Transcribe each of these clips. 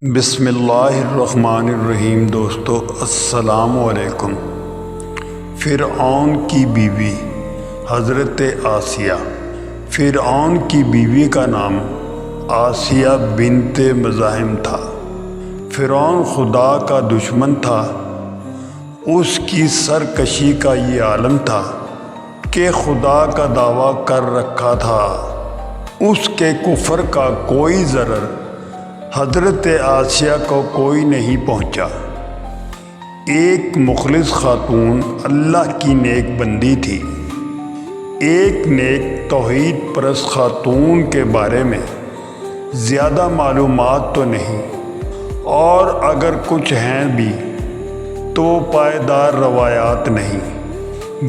بسم اللہ الرحمن الرحیم۔ دوستو السلام علیکم۔ فرعون کی بیوی حضرت آسیہ۔ فرعون کی بیوی کا نام آسیہ بنت مزاحم تھا۔ فرعون خدا کا دشمن تھا۔ اس کی سرکشی کا یہ عالم تھا کہ خدا کا دعویٰ کر رکھا تھا۔ اس کے کفر کا کوئی ضرر حضرت آسیہ کو کوئی نہیں پہنچا۔ ایک مخلص خاتون اللہ کی نیک بندی تھی۔ ایک نیک توحید پرست خاتون کے بارے میں زیادہ معلومات تو نہیں، اور اگر کچھ ہیں بھی تو پائیدار روایات نہیں،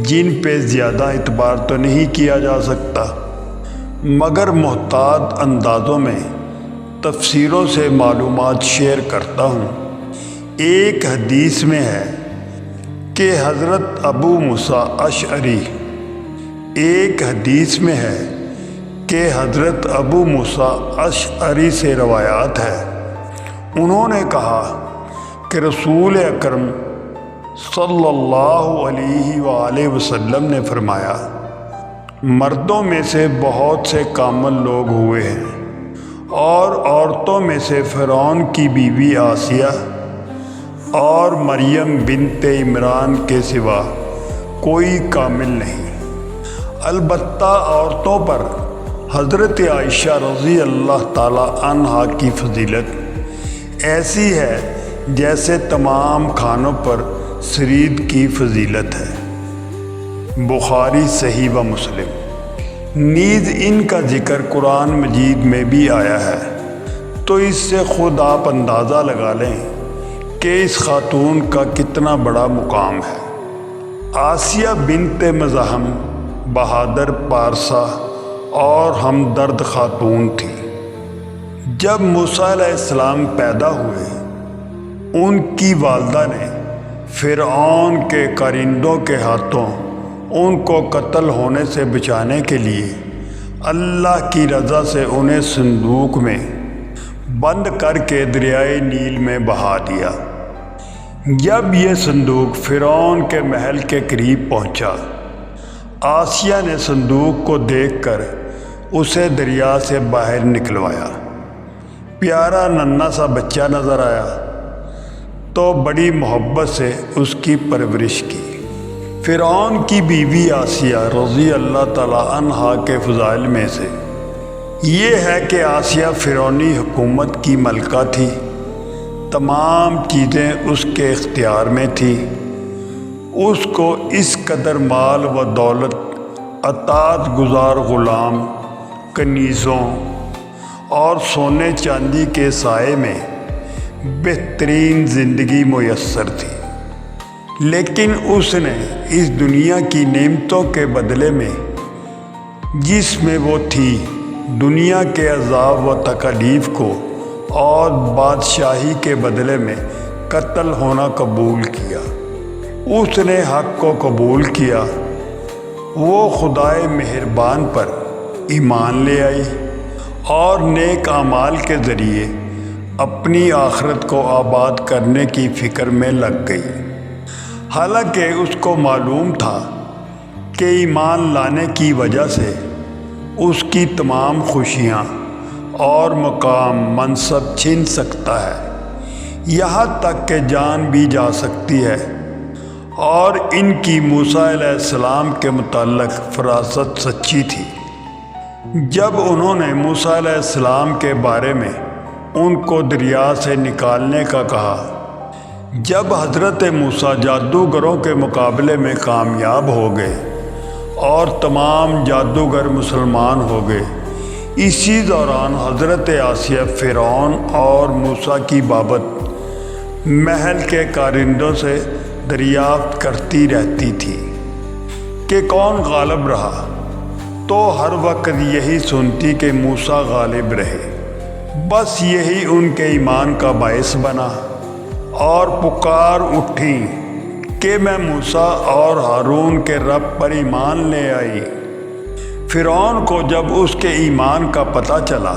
جن پہ زیادہ اعتبار تو نہیں کیا جا سکتا، مگر محتاط اندازوں میں تفسیروں سے معلومات شیئر کرتا ہوں۔ ایک حدیث میں ہے کہ حضرت ابو موسیٰ اشعری اشعری سے روایات ہے، انہوں نے کہا کہ رسول اکرم صلی اللہ علیہ وآلہ وسلم نے فرمایا، مردوں میں سے بہت سے کامل لوگ ہوئے ہیں، اور عورتوں میں سے فرعون کی بیوی آسیہ اور مریم بنت عمران کے سوا کوئی کامل نہیں۔ البتہ عورتوں پر حضرت عائشہ رضی اللہ تعالی عنہا کی فضیلت ایسی ہے جیسے تمام کھانوں پر ثرید کی فضیلت ہے۔ بخاری صحیح و مسلم۔ نیز ان کا ذکر قرآن مجید میں بھی آیا ہے، تو اس سے خود آپ اندازہ لگا لیں کہ اس خاتون کا کتنا بڑا مقام ہے۔ آسیہ بنت مزاحم بہادر پارسا اور ہمدرد خاتون تھی۔ جب موسیٰ علیہ السلام پیدا ہوئے، ان کی والدہ نے فرعون کے کارندوں کے ہاتھوں ان کو قتل ہونے سے بچانے کے لیے اللہ کی رضا سے انہیں صندوق میں بند کر کے دریائے نیل میں بہا دیا۔ جب یہ صندوق فرعون کے محل کے قریب پہنچا، آسیہ نے صندوق کو دیکھ کر اسے دریا سے باہر نکلوایا۔ پیارا ننھا سا بچہ نظر آیا تو بڑی محبت سے اس کی پرورش کی۔ فرعون کی بیوی آسیہ رضی اللہ تعالی عنہا کے فضائل میں سے یہ ہے کہ آسیہ فرعونی حکومت کی ملکہ تھی۔ تمام چیزیں اس کے اختیار میں تھیں۔ اس کو اس قدر مال و دولت، اطاعت گزار غلام، کنیزوں اور سونے چاندی کے سائے میں بہترین زندگی میسر تھی، لیکن اس نے اس دنیا کی نعمتوں کے بدلے میں، جس میں وہ تھی، دنیا کے عذاب و تکالیف کو اور بادشاہی کے بدلے میں قتل ہونا قبول کیا۔ اس نے حق کو قبول کیا۔ وہ خدائے مہربان پر ایمان لے آئی اور نیک اعمال کے ذریعے اپنی آخرت کو آباد کرنے کی فکر میں لگ گئی۔ حالانکہ اس کو معلوم تھا کہ ایمان لانے کی وجہ سے اس کی تمام خوشیاں اور مقام منصب چھن سکتا ہے، یہاں تک کہ جان بھی جا سکتی ہے، اور ان کی موسیٰ علیہ السلام کے متعلق فراست سچی تھی۔ جب انہوں نے موسیٰ علیہ السلام کے بارے میں ان کو دریا سے نکالنے کا کہا، جب حضرت موسیٰ جادوگروں کے مقابلے میں کامیاب ہو گئے اور تمام جادوگر مسلمان ہو گئے، اسی دوران حضرت آسیہ فرعون اور موسیٰ کی بابت محل کے کارندوں سے دریافت کرتی رہتی تھی کہ کون غالب رہا، تو ہر وقت یہی سنتی کہ موسیٰ غالب رہے۔ بس یہی ان کے ایمان کا باعث بنا، اور پکار اٹھیں کہ میں موسیٰ اور ہارون کے رب پر ایمان لے آئی۔ فرعون کو جب اس کے ایمان کا پتہ چلا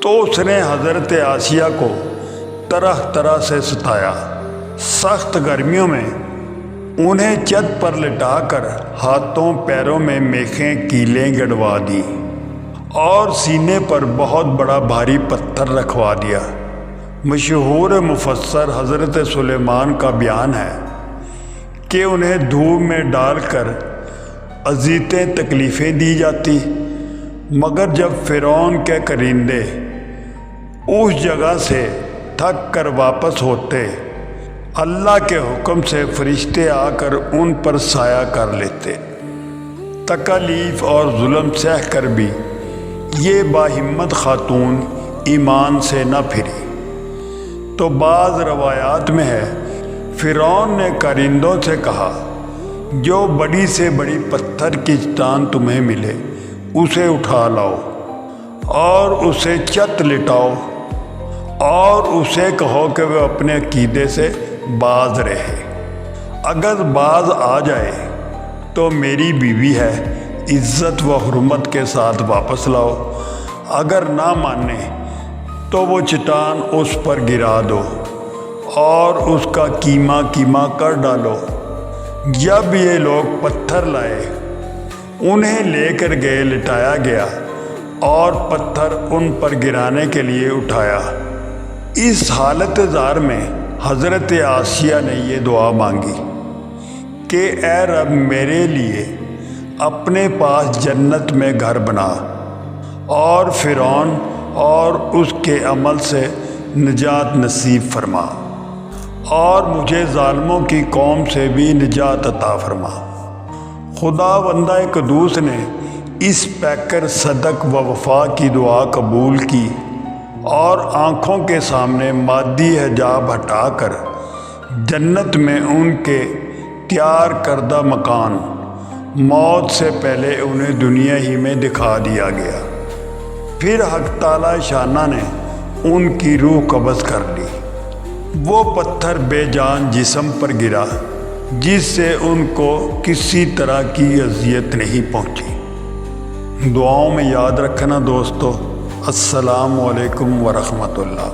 تو اس نے حضرت آسیہ کو طرح طرح سے ستایا۔ سخت گرمیوں میں انہیں چھت پر لٹا کر ہاتھوں پیروں میں میخیں کیلیں گڑوا دی اور سینے پر بہت بڑا بھاری پتھر رکھوا دیا۔ مشہور مفسر حضرت سلیمان کا بیان ہے کہ انہیں دھوپ میں ڈال کر اذیتیں تکلیفیں دی جاتی، مگر جب فرعون کے کرندے اس جگہ سے تھک کر واپس ہوتے، اللہ کے حکم سے فرشتے آ کر ان پر سایہ کر لیتے۔ تکالیف اور ظلم سہ کر بھی یہ باہمت خاتون ایمان سے نہ پھری۔ تو بعض روایات میں ہے فرعون نے کرندوں سے کہا، جو بڑی سے بڑی پتھر کی چٹان تمہیں ملے اسے اٹھا لاؤ اور اسے چھت لٹاؤ اور اسے کہو کہ وہ اپنے عقیدے سے باز رہے۔ اگر باز آ جائے تو میری بیوی ہے، عزت و حرمت کے ساتھ واپس لاؤ، اگر نہ مانے تو وہ چٹان اس پر گرا دو اور اس کا کیما کیما کر ڈالو۔ جب یہ لوگ پتھر لائے، انہیں لے کر گئے، لٹایا گیا اور پتھر ان پر گرانے کے لیے اٹھایا۔ اس حالت زار میں حضرت آسیہ نے یہ دعا مانگی کہ اے رب میرے لیے اپنے پاس جنت میں گھر بنا اور فرعون اور اس کے عمل سے نجات نصیب فرما، اور مجھے ظالموں کی قوم سے بھی نجات عطا فرما۔ خدا بندہ قدوس نے اس پیکر صدق و وفا کی دعا قبول کی اور آنکھوں کے سامنے مادی حجاب ہٹا کر جنت میں ان کے تیار کردہ مکان موت سے پہلے انہیں دنیا ہی میں دکھا دیا گیا۔ پھر حق تعالی شانہ نے ان کی روح قبض کر لی۔ وہ پتھر بے جان جسم پر گرا جس سے ان کو کسی طرح کی اذیت نہیں پہنچی۔ دعاؤں میں یاد رکھنا دوستو۔ السلام علیکم ورحمۃ اللہ۔